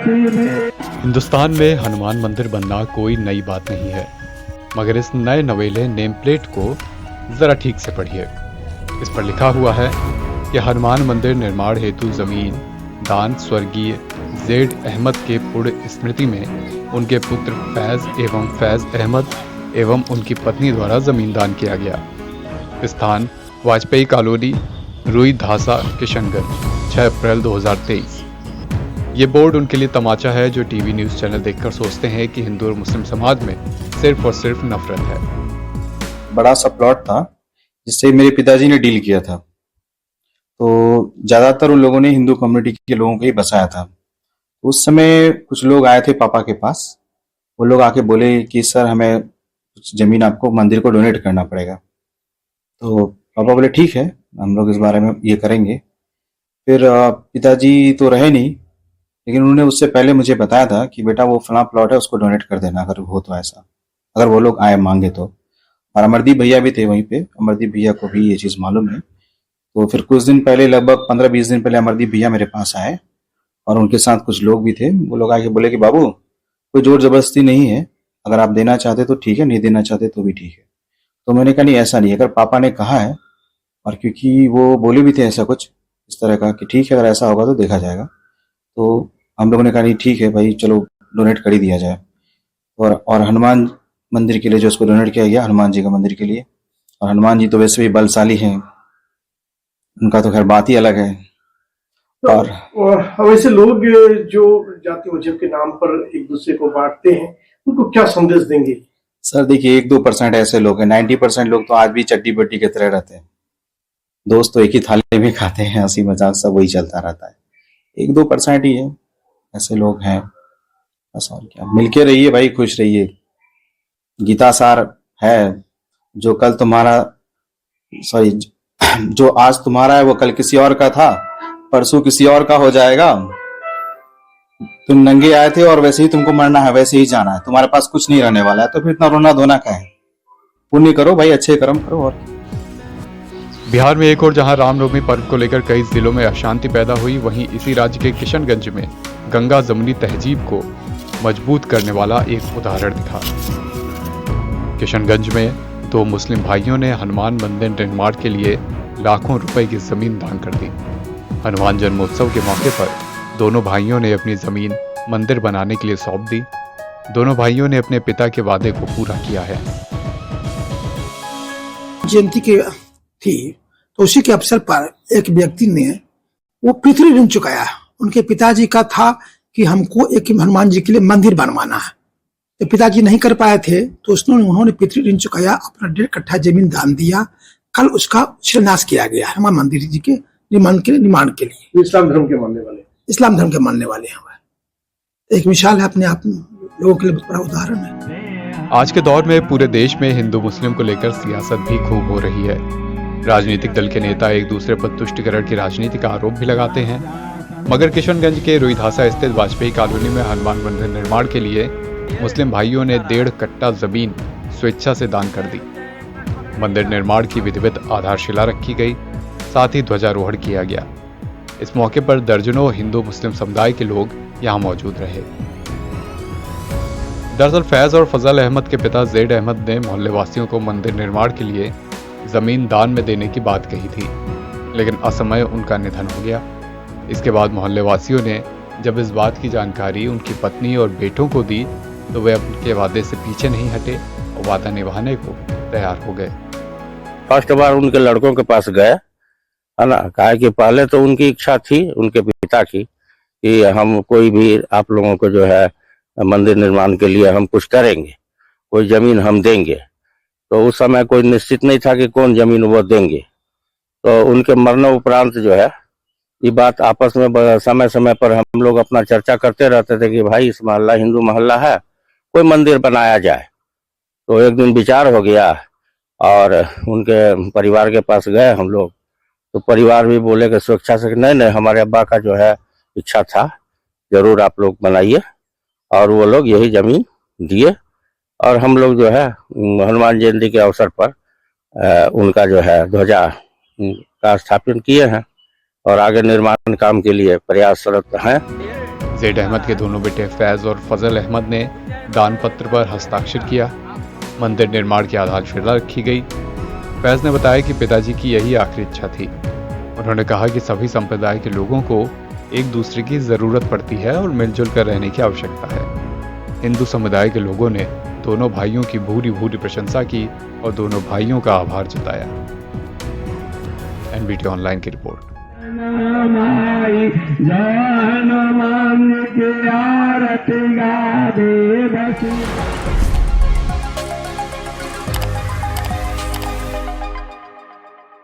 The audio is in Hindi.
हिंदुस्तान में हनुमान मंदिर बनना कोई नई बात नहीं है, मगर इस नए नवेले नेम प्लेट को जरा ठीक से पढ़िए। इस पर लिखा हुआ है कि हनुमान मंदिर निर्माण हेतु जमीन दान स्वर्गीय जेड अहमद के पुण्य स्मृति में उनके पुत्र फैज एवं फैज अहमद एवं उनकी पत्नी द्वारा जमीन दान किया गया। स्थान वाजपेयी कॉलोनी, रुई धासा, किशनगंज, 6 अप्रैल 2023। ये बोर्ड उनके लिए तमाचा है जो टीवी न्यूज़ चैनल देखकर सोचते हैं कि हिंदू और मुस्लिम समाज में सिर्फ और सिर्फ नफरत है। बड़ा सा प्लॉट था जिससे मेरे पिताजी ने डील किया था, तो ज्यादातर उन लोगों ने हिंदू कम्युनिटी के लोगों को ही बसाया था। उस समय कुछ लोग आए थे पापा के पास, वो लोग आके बोले कि सर हमें कुछ जमीन आपको मंदिर को डोनेट करना पड़ेगा। तो पापा बोले ठीक है, हम लोग इस बारे में ये करेंगे। फिर पिताजी तो रहे नहीं, लेकिन उन्होंने उससे पहले मुझे बताया था कि बेटा वो फला प्लॉट है, उसको डोनेट कर देना अगर हो तो, ऐसा अगर वो लोग आए मांगे तो। और अमरदीप भैया भी थे वहीं पे, अमरदीप भैया को भी ये चीज़ मालूम है। तो फिर कुछ दिन पहले, लगभग 15-20 दिन पहले, अमरदीप भैया मेरे पास आए और उनके साथ कुछ लोग भी थे। वो लोग आके बोले कि बाबू कोई जोर जबरदस्ती नहीं है, अगर आप देना चाहते तो ठीक है, नहीं देना चाहते तो भी ठीक है। तो मैंने कहा नहीं ऐसा नहीं है, अगर पापा ने कहा है, और क्योंकि वो बोले भी थे ऐसा कुछ इस तरह का कि ठीक है अगर ऐसा होगा तो देखा जाएगा, तो हम लोगों ने कहा नहीं ठीक है भाई चलो डोनेट कर ही दिया जाए। और हनुमान मंदिर के लिए जो उसको डोनेट किया गया, हनुमान जी का मंदिर के लिए। और हनुमान जी तो वैसे भी बलशाली हैं, उनका तो खैर बात ही अलग है। और वैसे लोग जो जाति मजहब के नाम पर एक दूसरे को बांटते हैं, उनको क्या संदेश देंगे? सर देखिए 1-2% ऐसे लोग हैं, 90% लोग तो आज भी चट्टी बट्टी की तरह रहते हैं। दोस्त तो एक ही थाली में खाते हैं, हंसी मजाक सब वही चलता रहता है। 1-2% ही है ऐसे लोग हैं, बस और क्या। मिलके रहिए भाई, खुश रहिए। गीता सार है, जो कल तुम्हारा जो आज तुम्हारा है वो कल किसी और का था, परसों किसी और का हो जाएगा। तुम नंगे आए थे और वैसे ही तुमको मरना है, वैसे ही जाना है, तुम्हारे पास कुछ नहीं रहने वाला है, तो फिर इतना रोना धोना का है। पुण्य करो भाई, अच्छे कर्म करो। और बिहार में एक और जहां रामनवमी पर्व को लेकर कई जिलों में अशांति पैदा हुई, वहीं इसी राज्य के किशनगंज में गंगा जमुनी तहजीब को मजबूत करने वाला एक उदाहरण दिखा। किशनगंज में 2 मुस्लिम भाइयों ने हनुमान मंदिर निर्माण के लिए लाखों रुपए की जमीन दान कर दी। हनुमान जन्मोत्सव के मौके पर दोनों भाइयों ने अपनी जमीन मंदिर बनाने के लिए सौंप दी। दोनों भाइयों ने अपने पिता के वादे को पूरा किया है। जयंती की थी तो उसी के अवसर पर एक व्यक्ति ने वो पृथ्वी ऋण चुकाया। उनके पिताजी का था कि हमको एक हनुमान जी के लिए मंदिर बनवाना है, तो पिताजी नहीं कर पाए थे, तो उन्होंने पृथ्वी ऋण चुकाया, अपना 1.5 कट्ठा जमीन दान दिया। कल उसका शिलान्यास किया गया हनुमान मंदिर जी के निर्माण के लिए। इस्लाम धर्म के मानने वाले हैं। एक मिसाल है, अपने आप लोगों के लिए बहुत बड़ा उदाहरण है। आज के दौर में पूरे देश में हिंदू मुस्लिम को लेकर सियासत भी खूब हो रही है। राजनीतिक दल के नेता एक दूसरे पर तुष्टिकरण की राजनीति का आरोप भी लगाते हैं, मगर किशनगंज के रुईधासा स्थित वाजपेयी कॉलोनी में हनुमान मंदिर निर्माण के लिए मुस्लिम भाइयों ने 1.5 कट्टा जमीन स्वेच्छा से दान कर दी। मंदिर निर्माण की विधिवत आधारशिला रखी गई, साथ ही ध्वजारोहण किया गया। इस मौके पर दर्जनों हिंदू मुस्लिम समुदाय के लोग यहाँ मौजूद रहे। दरअसल फैज और फजल अहमद के पिता जेड अहमद ने मोहल्ले वासियों को मंदिर निर्माण के लिए जमीन दान में देने की बात कही थी, लेकिन असमय उनका निधन हो गया। इसके बाद मोहल्ले वासियों ने जब इस बात की जानकारी उनकी पत्नी और बेटों को दी, तो वे अपने वादे से पीछे नहीं हटे और वादा निभाने को तैयार हो गए। फर्स्ट बार उनके लड़कों के पास गए, है ना, कहा कि पहले तो उनकी इच्छा थी, उनके पिता की, कि हम कोई भी आप लोगों को जो है मंदिर निर्माण के लिए हम कुछ करेंगे, कोई जमीन हम देंगे। तो उस समय कोई निश्चित नहीं था कि कौन जमीन वो देंगे। तो उनके मरणोपरांत जो है ये बात आपस में समय समय पर हम लोग अपना चर्चा करते रहते थे कि भाई इस मोहल्ला हिंदू मोहल्ला है, कोई मंदिर बनाया जाए। तो एक दिन विचार हो गया और उनके परिवार के पास गए हम लोग, तो परिवार भी बोले कि स्वेच्छा से नहीं, हमारे अब्बा का जो है इच्छा था, जरूर आप लोग बनाइए। और वो लोग यही जमीन दिए और हम लोग जो है हनुमान जयंती के अवसर पर उनका जो है ध्वजा का स्थापन किए हैं और आगे निर्माण काम के लिए प्रयासरत हैं। जैद अहमद के दोनों बेटे फैज़ और फजल अहमद ने दान पत्र पर हस्ताक्षर किया। मंदिर निर्माण की आधारशिला रखी गई। फैज़ ने बताया कि पिताजी की यही आखिरी इच्छा थी। उन्होंने कहा कि सभी संप्रदाय के लोगों को एक दूसरे की ज़रूरत पड़ती है और मिलजुल कर रहने की आवश्यकता है। हिंदू समुदाय के लोगों ने दोनों भाइयों की भूरी भूरी प्रशंसा की और दोनों भाइयों का आभार जताया। एनबीटी ऑनलाइन की रिपोर्ट। जय